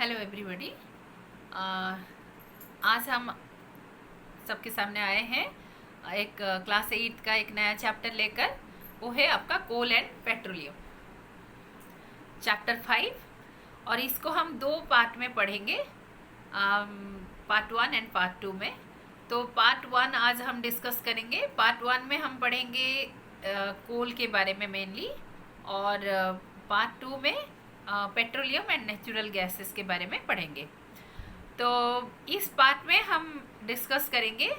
Hello everybody. आज हम सबके सामने आए हैं एक क्लास 8 का एक नया चैप्टर लेकर। वो है आपका कोल एंड पेट्रोलियम, चैप्टर 5। और इसको हम दो पार्ट में पढ़ेंगे, पार्ट 1 एंड पार्ट 2 में। तो पार्ट 1 आज हम डिस्कस करेंगे। पार्ट 1 में हम पढ़ेंगे कोल के बारे में मेनली, और पार्ट 2 में पेट्रोलियम एंड नेचुरल गैसेस के बारे में पढ़ेंगे। तो इस पार्ट में हम डिस्कस करेंगे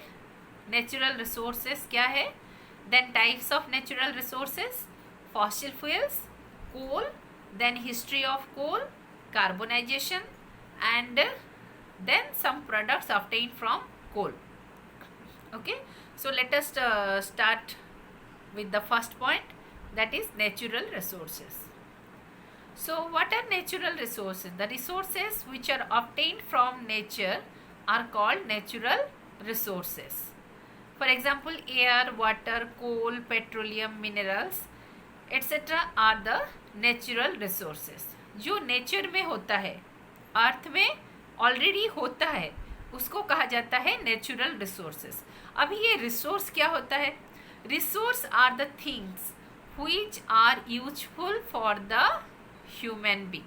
नेचुरल रिसोर्सेस क्या है, then types of natural resources, fossil fuels, coal, then history of coal, carbonisation, and then some products obtained from coal. Okay, so let us start with the first point, that is natural resources. So what are natural resources? The resources which are obtained from nature are called natural resources. For example, air, water, coal, petroleum, minerals, etc. are the natural resources. जो nature में होता है, अर्थ में already होता है, उसको कहा जाता है नेचुरल रिसोर्सेस। अभी ये रिसोर्स क्या होता है? Resource are the things which are useful for the human being.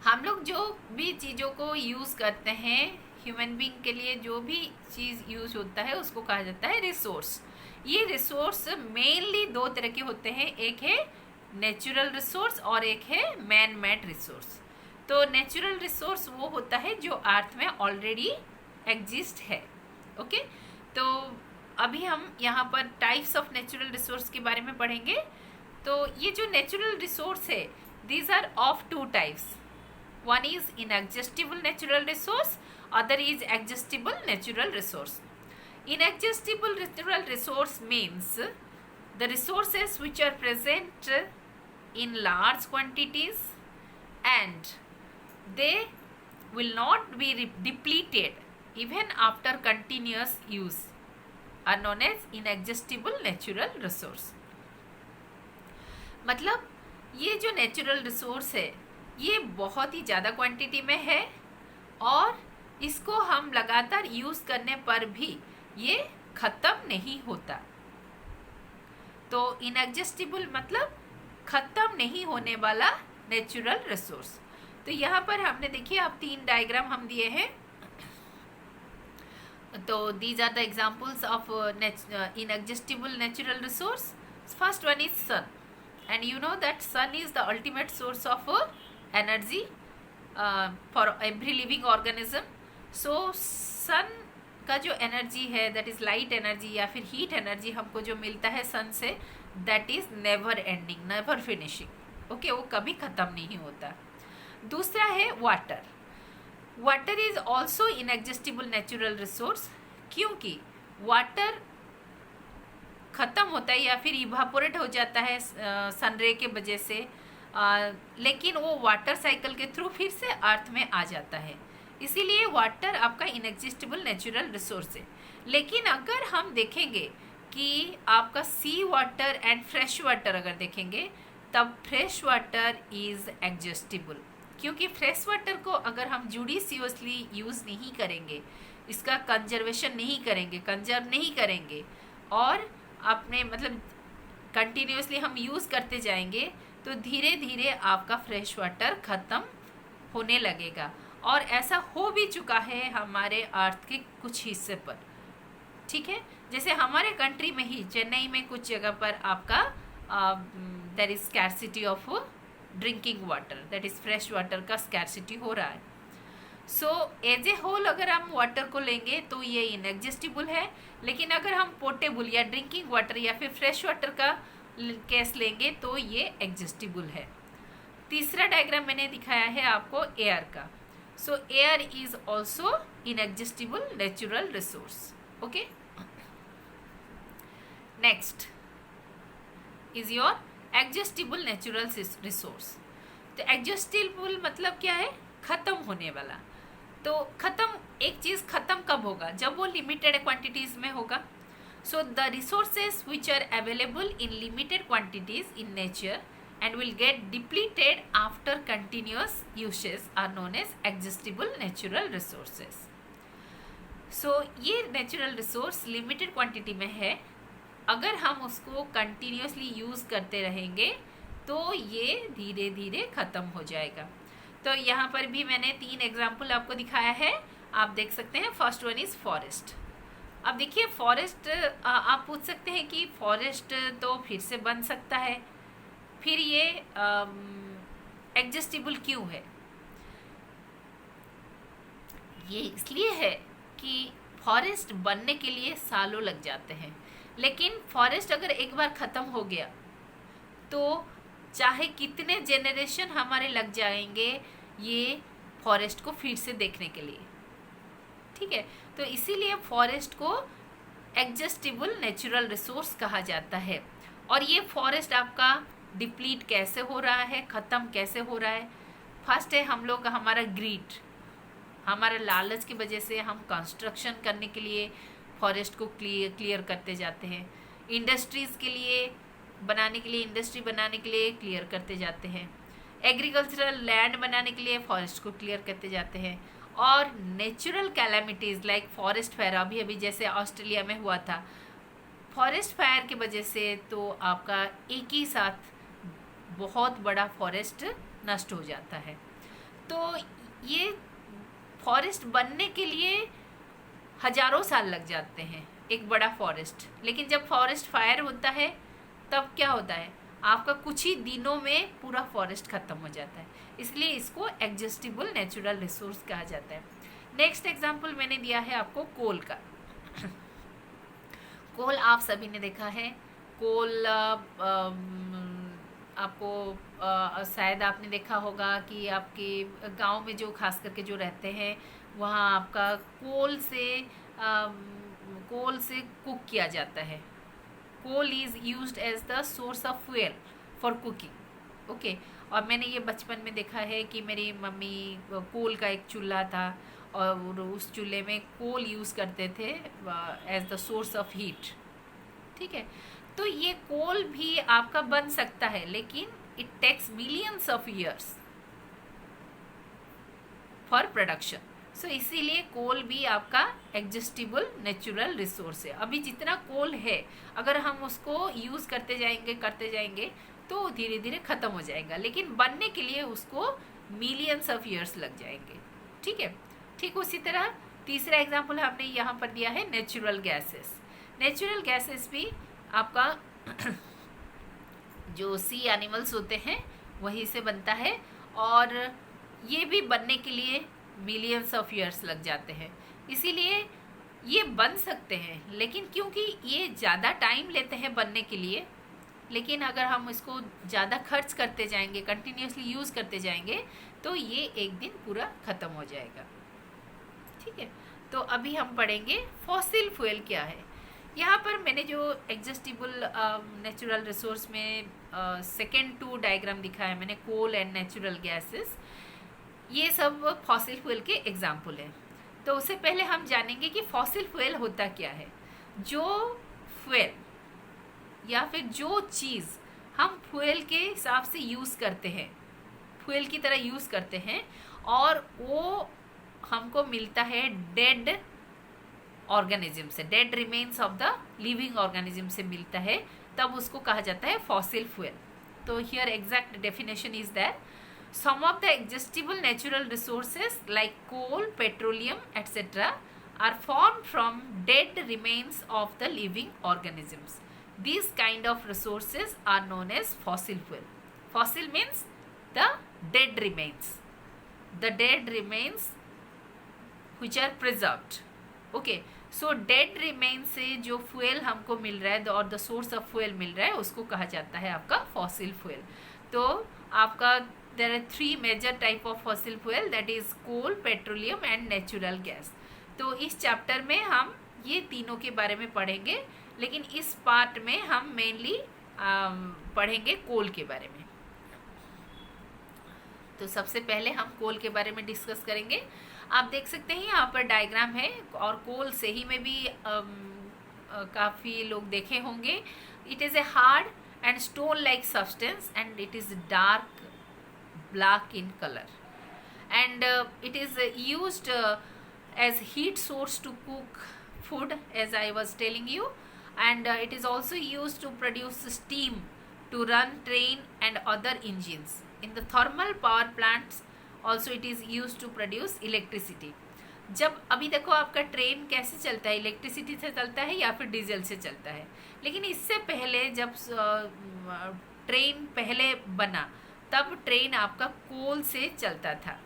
हम लोग जो भी चीज़ों को यूज़ करते हैं, ह्यूमन बीइंग के लिए जो भी चीज़ यूज होता है उसको कहा जाता है रिसोर्स। ये रिसोर्स मेनली दो तरह के होते हैं, एक है नेचुरल रिसोर्स और एक है मैन मेड रिसोर्स। तो नेचुरल रिसोर्स वो होता है जो अर्थ में ऑलरेडी एग्जिस्ट है। ओके, तो अभी हम यहाँ पर टाइप्स ऑफ नेचुरल रिसोर्स के बारे में पढ़ेंगे। तो ये जो नेचुरल रिसोर्स है, these are of two types. One is inexhaustible natural resource, other is exhaustible natural resource. Inexhaustible natural resource means the resources which are present in large quantities and they will not be depleted even after continuous use are known as inexhaustible natural resource। मतलब ये जो natural resource है ये बहुत ही ज़्यादा quantity में है और इसको हम लगातार यूज़ करने पर भी ये ख़त्म नहीं होता। तो इनएग्जस्टिबल मतलब ख़त्म नहीं होने वाला नेचुरल रिसोर्स। तो यहाँ पर हमने देखिए आप तीन डायग्राम हम दिए हैं। तो these are the examples of inexhaustible natural resource. First one is sun, and you know that sun is the ultimate source of energy for every living organism. So sun का जो एनर्जी है, that is light energy या फिर heat energy हमको जो मिलता है sun से, that is never ending, never finishing. Okay, वो कभी ख़त्म नहीं होता। दूसरा है water. Water is also inexhaustible natural resource, क्योंकि वाटर ख़त्म होता है या फिर इवापोरेट हो जाता है सनरे के वजह से, लेकिन वो वाटर साइकिल के थ्रू फिर से अर्थ में आ जाता है। इसीलिए वाटर आपका इनएग्जिस्टिबल नेचुरल रिसोर्स है। लेकिन अगर हम देखेंगे कि आपका सी वाटर एंड फ्रेश वाटर अगर देखेंगे, तब फ्रेश वाटर इज़ एग्जस्टिबल, क्योंकि फ्रेश वाटर को अगर हम जुडिशियसली यूज़ नहीं करेंगे, इसका कंजर्वेशन नहीं करेंगे, कंजर्व नहीं करेंगे और अपने मतलब कंटिन्यूसली हम यूज़ करते जाएंगे, तो धीरे धीरे आपका फ्रेश वाटर ख़त्म होने लगेगा। और ऐसा हो भी चुका है हमारे अर्थ के कुछ हिस्से पर। ठीक है, जैसे हमारे कंट्री में ही चेन्नई में कुछ जगह पर आपका there is scarcity of drinking water, that is fresh water का स्कैरसिटी हो रहा है। सो एज ए होल अगर हम वाटर को लेंगे तो ये इनएग्जिस्टिबल है, लेकिन अगर हम पोर्टेबल या ड्रिंकिंग वाटर या फिर फ्रेश वाटर का केस लेंगे तो ये एग्जिस्टिबल है। तीसरा डायग्राम मैंने दिखाया है आपको एयर का। So air is also inexhaustible natural resource. Okay, next is your exhaustible natural resource. तो एग्जस्टिबल मतलब क्या है? ख़त्म होने वाला। तो ख़त्म, एक चीज़ ख़त्म कब होगा? जब वो लिमिटेड क्वांटिटीज़ में होगा। So the resources which are available in limited quantities in nature and will get depleted after continuous uses are known as exhaustible natural resources. So ये नेचुरल रिसोर्स लिमिटेड क्वांटिटी में है, अगर हम उसको continuously use करते रहेंगे तो ये धीरे धीरे ख़त्म हो जाएगा। तो यहाँ पर भी मैंने 3 एग्जाम्पल आपको दिखाया है, आप देख सकते हैं। First one is forest. अब देखिए फॉरेस्ट, आप पूछ सकते हैं कि फॉरेस्ट तो फिर से बन सकता है, फिर ये एडजस्टेबल क्यों है? ये इसलिए है कि फॉरेस्ट बनने के लिए सालों लग जाते हैं, लेकिन फॉरेस्ट अगर एक बार ख़त्म हो गया तो चाहे कितने जेनरेशन हमारे लग जाएंगे ये फॉरेस्ट को फिर से देखने के लिए, ठीक है। तो इसीलिए फॉरेस्ट को एडजस्टेबल नेचुरल रिसोर्स कहा जाता है। और ये फॉरेस्ट आपका डिप्लीट कैसे हो रहा है, ख़त्म कैसे हो रहा है? फर्स्ट है हम लोग, हमारा ग्रीड, हमारा लालच की वजह से हम कंस्ट्रक्शन करने के लिए फॉरेस्ट को क्लियर करते जाते हैं, इंडस्ट्रीज़ के लिए बनाने के लिए, इंडस्ट्री बनाने के लिए क्लियर करते जाते हैं, एग्रीकल्चरल लैंड बनाने के लिए फॉरेस्ट को क्लियर करते जाते हैं। और natural calamities like forest fire, अभी अभी जैसे ऑस्ट्रेलिया में हुआ था, फॉरेस्ट फायर की वजह से तो आपका एक ही साथ बहुत बड़ा फॉरेस्ट नष्ट हो जाता है। तो ये फॉरेस्ट बनने के लिए हजारों साल लग जाते हैं, एक बड़ा फॉरेस्ट। लेकिन जब फॉरेस्ट फायर होता है तब क्या होता है, आपका कुछ ही दिनों में पूरा फॉरेस्ट खत्म हो जाता है। इसलिए इसको एडजस्टेबल नेचुरल रिसोर्स कहा जाता है। नेक्स्ट एग्जांपल मैंने दिया है आपको कोल का। कोल आप सभी ने देखा है, कोल आपको शायद आपने देखा होगा कि आपके गांव में जो खास करके जो रहते हैं वहाँ आपका कोल से कुक किया जाता है। Coal is used as the source of fuel for cooking, okay. और मैंने ये बचपन में देखा है कि मेरी मम्मी कोल का एक चूल्हा था और उस चूल्हे में कोल यूज़ करते थे as the source of heat, ठीक है। तो ये कोल भी आपका बन सकता है, लेकिन it takes millions of years for production. So इसीलिए कोल भी आपका एडजस्टेबल नेचुरल रिसोर्स है। अभी जितना कोल है अगर हम उसको यूज़ करते जाएंगे तो धीरे धीरे ख़त्म हो जाएगा, लेकिन बनने के लिए उसको मिलियंस ऑफ ईयर्स लग जाएंगे, ठीक है। ठीक उसी तरह तीसरा एग्जाम्पल हमने यहाँ पर दिया है नेचुरल गैसेस। नेचुरल गैसेस भी आपका जो सी एनिमल्स होते हैं वहीं से बनता है, और ये भी बनने के लिए मिलियंस ऑफ ईयर्स लग जाते हैं। इसीलिए ये बन सकते हैं, लेकिन क्योंकि ये ज़्यादा टाइम लेते हैं बनने के लिए, लेकिन अगर हम इसको ज़्यादा खर्च करते जाएंगे, कंटिन्यूसली यूज़ करते जाएंगे, तो ये एक दिन पूरा ख़त्म हो जाएगा, ठीक है। तो अभी हम पढ़ेंगे फॉसिल फ्यूल क्या है। यहाँ पर मैंने जो एडजस्टेबल नेचुरल रिसोर्स में सेकेंड 2 डायग्राम दिखाया है मैंने, कोल एंड नेचुरल गैसेस, ये सब फॉसिल फ्यूल के एग्जाम्पल हैं। तो उससे पहले हम जानेंगे कि फॉसिल फ्यूल होता क्या है। जो फ्यूल या फिर जो चीज़ हम फ्यूल के हिसाब से यूज़ करते हैं, फ्यूल की तरह यूज़ करते हैं, और वो हमको मिलता है डेड ऑर्गेनिज्म से, dead remains of the living organism से मिलता है, तब उसको कहा जाता है फॉसिल फ्यूल। तो here exact definition is that some of the exhaustible natural resources like coal, petroleum, etc. are formed from dead remains of the living organisms. These kind of resources are known as fossil fuel. Fossil means the dead remains. The dead remains which are preserved. Okay. So dead remains से जो fuel हमको मिल रहा है और the source of fuel मिल रहा है उसको कहा जाता है आपका fossil fuel. तो आपका there are 3 major type of fossil fuel, that is coal, petroleum and natural gas. तो इस चैप्टर में हम ये तीनों के बारे में पढ़ेंगे, लेकिन इस पार्ट में हम मेनली पढ़ेंगे कोल के बारे में। तो सबसे पहले हम कोल के बारे में डिस्कस करेंगे। आप देख सकते हैं यहाँ पर डायग्राम है, और कोल सही में भी काफ़ी लोग देखे होंगे। It is a hard and stone like substance, and it is dark black in color, and it is used as heat source to cook food, as I was telling you, and it is also used to produce steam to run train and other engines. In the thermal power plants also it is used to produce electricity. जब अभी देखो आपका train कैसे चलता है, electricity से चलता है या फिर डीजल से चलता है, लेकिन इससे पहले जब ट्रेन पहले बना तब ट्रेन आपका कोल से चलता था।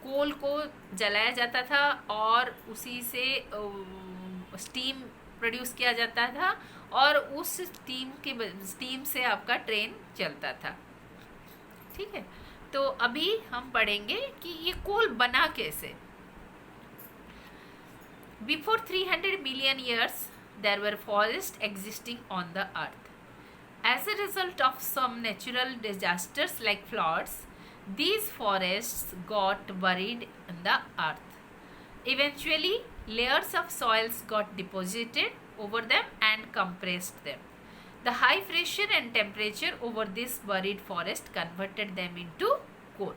कोल को जलाया जाता था और उसी से स्टीम प्रोड्यूस किया जाता था और उस स्टीम से आपका ट्रेन चलता था। ठीक है, तो अभी हम पढ़ेंगे कि ये कोल बना कैसे। Before 300 million years there were forest existing on the earth. As a result of some natural disasters like floods, these forests got buried in the earth. Eventually, layers of soils got deposited over them and compressed them. The high pressure and temperature over this buried forest converted them into coal.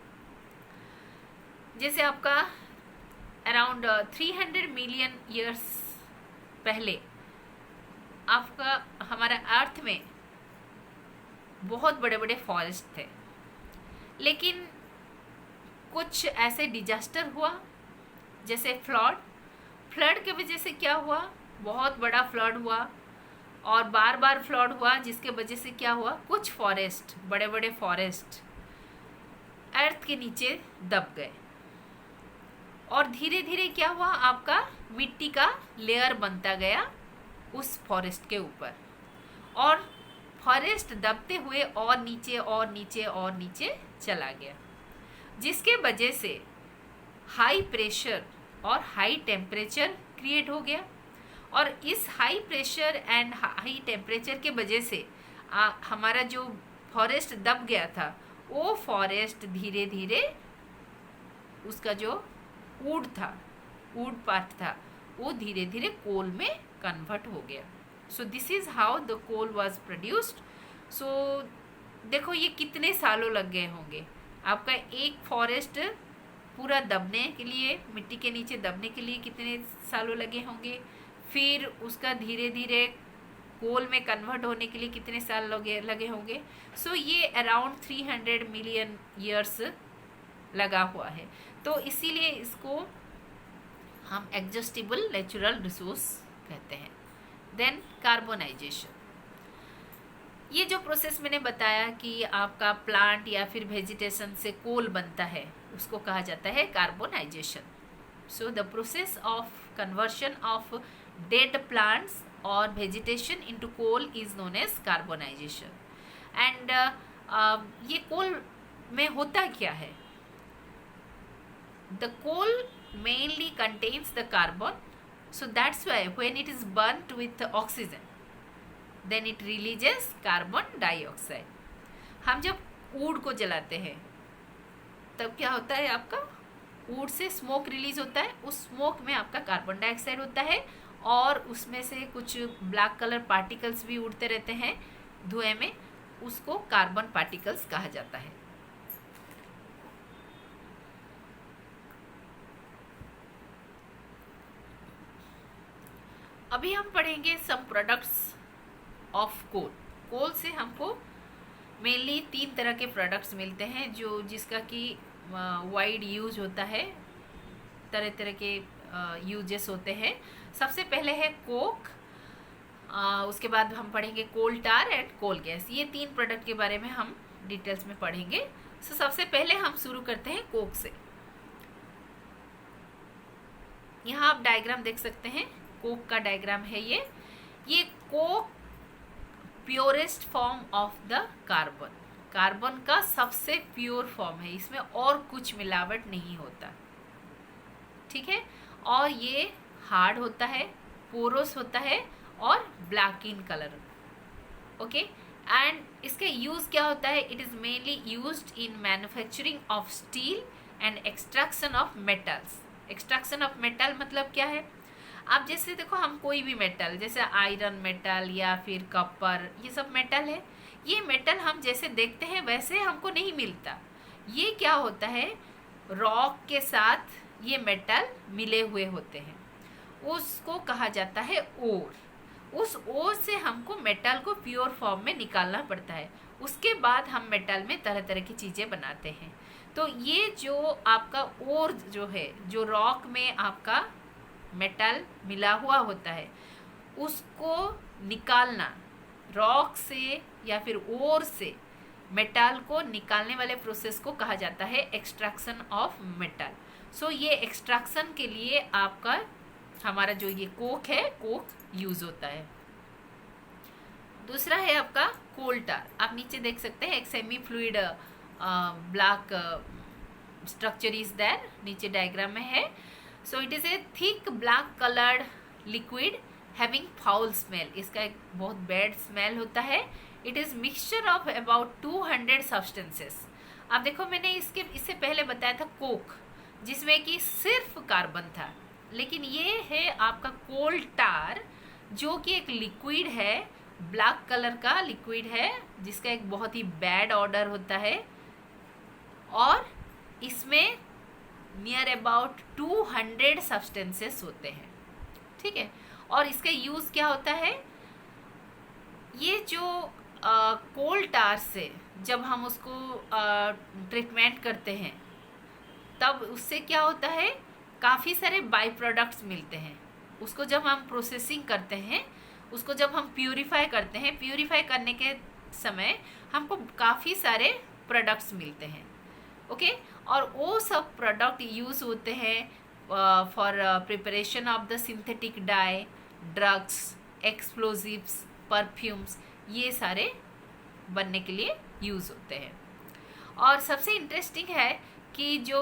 जैसे आपका around 300 million years पहले आपका हमारा अर्थ में बहुत बड़े बड़े forest थे, लेकिन कुछ ऐसे डिजास्टर हुआ जैसे फ्लड के वजह से क्या हुआ, बहुत बड़ा फ्लड हुआ और बार बार फ्लड हुआ, जिसके वजह से क्या हुआ, कुछ फॉरेस्ट, बड़े बड़े फॉरेस्ट अर्थ के नीचे दब गए और धीरे धीरे क्या हुआ, आपका मिट्टी का लेयर बनता गया उस फॉरेस्ट के ऊपर और फॉरेस्ट दबते हुए और नीचे और नीचे और नीचे चला गया, जिसके वजह से हाई प्रेशर और हाई टेम्परेचर क्रिएट हो गया। और इस high pressure and high temperature के वजह से हमारा जो फॉरेस्ट दब गया था वो फॉरेस्ट धीरे धीरे उसका जो वुड पार्ट था वो धीरे धीरे कोल में कन्वर्ट हो गया। So this is how the coal was produced. So देखो ये कितने सालों लग गए होंगे, आपका एक फॉरेस्ट पूरा दबने के लिए, मिट्टी के नीचे दबने के लिए कितने सालों लगे होंगे, फिर उसका धीरे धीरे कोल में कन्वर्ट होने के लिए कितने साल लगे होंगे। सो ये अराउंड 300 मिलियन ईयर्स लगा हुआ है, तो इसीलिए इसको हम एग्जॉस्टिबल नेचुरल रिसोर्स कहते हैं। देन कार्बोनाइजेशन, ये जो प्रोसेस मैंने बताया कि आपका प्लांट या फिर वेजिटेशन से कोल बनता है उसको कहा जाता है carbonization. So the process of conversion of dead plants और vegetation into coal is known as carbonization. And ये कोल में होता क्या है, the coal mainly contains the carbon, so that's why when it is burnt with oxygen then it releases carbon dioxide। हम जब would को जलाते हैं तब क्या होता है, आपका वुड से स्मोक रिलीज होता है, उस स्मोक में आपका कार्बन डाइऑक्साइड होता है और उसमें से कुछ ब्लैक कलर पार्टिकल्स भी उड़ते रहते हैं धुएं में, उसको कार्बन पार्टिकल्स कहा जाता है। अभी हम पढ़ेंगे सम प्रोडक्ट्स ऑफ कोल से हमको मेनली 3 तरह के प्रोडक्ट्स मिलते हैं जो जिसका कि वाइड यूज होता है, तरह तरह के यूजेस होते हैं। सबसे पहले है कोक, उसके बाद हम पढ़ेंगे कोल टार एंड कोल गैस। ये 3 प्रोडक्ट के बारे में हम डिटेल्स में पढ़ेंगे। सो सबसे पहले हम शुरू करते हैं कोक से। यहाँ आप डायग्राम देख सकते हैं, कोक का डायग्राम है ये Coke purest form of the carbon का सबसे प्योर फॉर्म है, इसमें और कुछ मिलावट नहीं होता, ठीक है। और ये हार्ड होता है, पोरोस होता है और black in colour, okay. And इसका यूज क्या होता है, it is mainly used in manufacturing of steel and extraction of metals. Extraction of metal मतलब क्या है, आप जैसे देखो, हम कोई भी मेटल जैसे आयरन मेटल या फिर कॉपर, ये सब मेटल है। ये मेटल हम जैसे देखते हैं वैसे हमको नहीं मिलता। ये क्या होता है, रॉक के साथ ये मेटल मिले हुए होते हैं, उसको कहा जाता है ओर। उस ओर से हमको मेटल को प्योर फॉर्म में निकालना पड़ता है, उसके बाद हम मेटल में तरह तरह की चीज़ें बनाते हैं। तो ये जो आपका ओर जो है, जो रॉक में आपका मेटल मिला हुआ होता है, उसको निकालना, रॉक से या फिर ओर से मेटल को निकालने वाले प्रोसेस को कहा जाता है एक्सट्रैक्शन ऑफ मेटल। सो ये एक्सट्रैक्शन के लिए आपका हमारा जो ये कोक है, कोक यूज होता है। दूसरा है आपका कोल टार। आप नीचे देख सकते हैं एक semi fluid black structure is there, नीचे डायग्राम में है। So it is a thick black coloured liquid having foul smell. इसका एक बहुत बैड स्मेल होता है। It is mixture of about 200 substances. अब देखो, मैंने इससे पहले बताया था कोक, जिसमें कि सिर्फ कार्बन था, लेकिन ये है आपका कोल टार, जो कि एक लिक्विड है, ब्लैक कलर का लिक्विड है, जिसका एक बहुत ही बैड ऑर्डर होता है, और इसमें नियर अबाउट 200 सब्सटेंसेस होते हैं। ठीक है, और इसका यूज क्या होता है, ये जो कोल टार से जब हम उसको ट्रीटमेंट करते हैं, तब उससे क्या होता है, काफ़ी सारे बाई प्रोडक्ट्स मिलते हैं। उसको जब हम प्रोसेसिंग करते हैं, उसको जब हम प्यूरिफाई करते हैं, प्यूरिफाई करने के समय हमको काफ़ी सारे प्रोडक्ट्स मिलते हैं। ओके, और वो सब प्रोडक्ट यूज़ होते हैं for preparation of the synthetic die, drugs, explosives, perfumes, ये सारे बनने के लिए यूज़ होते हैं। और सबसे इंटरेस्टिंग है कि जो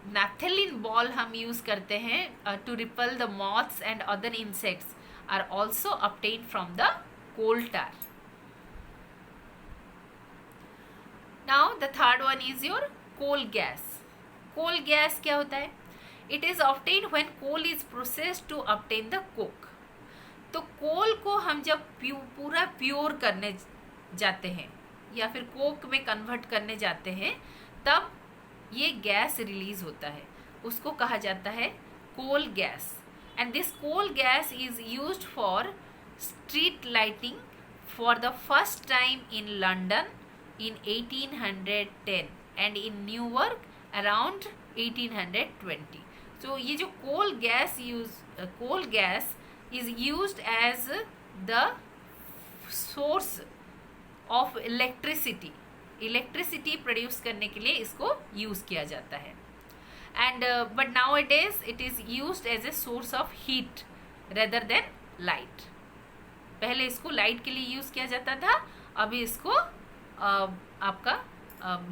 नैप्थेलिन बॉल हम यूज़ करते हैं to repel the moths and other insects are also obtained from the coal tar. Now the third one is your coal gas. Coal gas क्या होता है, it is obtained when coal is processed to obtain the coke। तो कोल को हम जब पूरा pure करने जाते हैं या फिर कोक में कन्वर्ट करने जाते हैं, तब ये गैस रिलीज होता है, उसको कहा जाता है coal gas. And this coal gas is used for street lighting for the first time in London in 1810 and in Newark around 1820। so ये जो coal gas is used as the source of electricity produce करने के लिए इसको use किया जाता है। And but nowadays it is used as a source of heat rather than light। पहले इसको लाइट के लिए यूज किया जाता था, अभी इसको आपका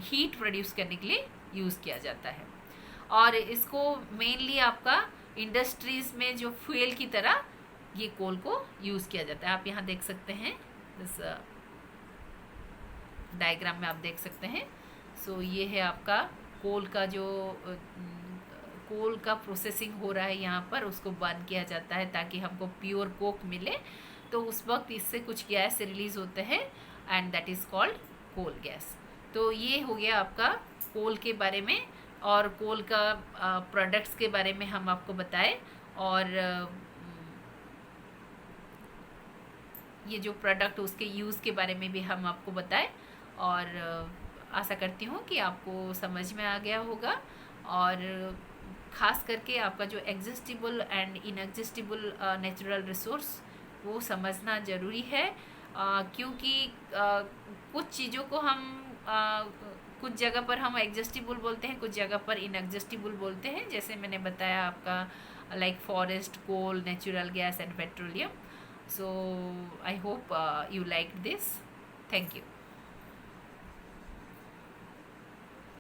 हीट प्रोड्यूस करने के लिए यूज़ किया जाता है। और इसको मेनली आपका इंडस्ट्रीज में जो फ्यूल की तरह ये कोल को यूज़ किया जाता है। आप यहाँ देख सकते हैं, इस डायग्राम में आप देख सकते हैं। सो ये है आपका कोल का जो कोल का प्रोसेसिंग हो रहा है यहाँ पर, उसको बर्न किया जाता है ताकि हमको प्योर कोक मिले। तो उस वक्त इससे कुछ गैस रिलीज होते हैं and that is called coal gas. तो ये हो गया आपका कोल के बारे में, और कोल का प्रोडक्ट्स के बारे में हम आपको बताए, और ये जो प्रोडक्ट उसके यूज़ के बारे में भी हम आपको बताए। और आशा करती हूँ कि आपको समझ में आ गया होगा, और ख़ास करके आपका जो एग्जिस्टिबल एंड इनएग्जिस्टिबल नेचुरल रिसोर्स वो समझना ज़रूरी है। क्योंकि कुछ चीज़ों को हम कुछ जगह पर हम एग्जिस्टिबल बोलते हैं, कुछ जगह पर इनएग्जिस्टिबल बोलते हैं, जैसे मैंने बताया आपका like forest, coal, natural gas and petroleum. So I hope you like this. Thank you.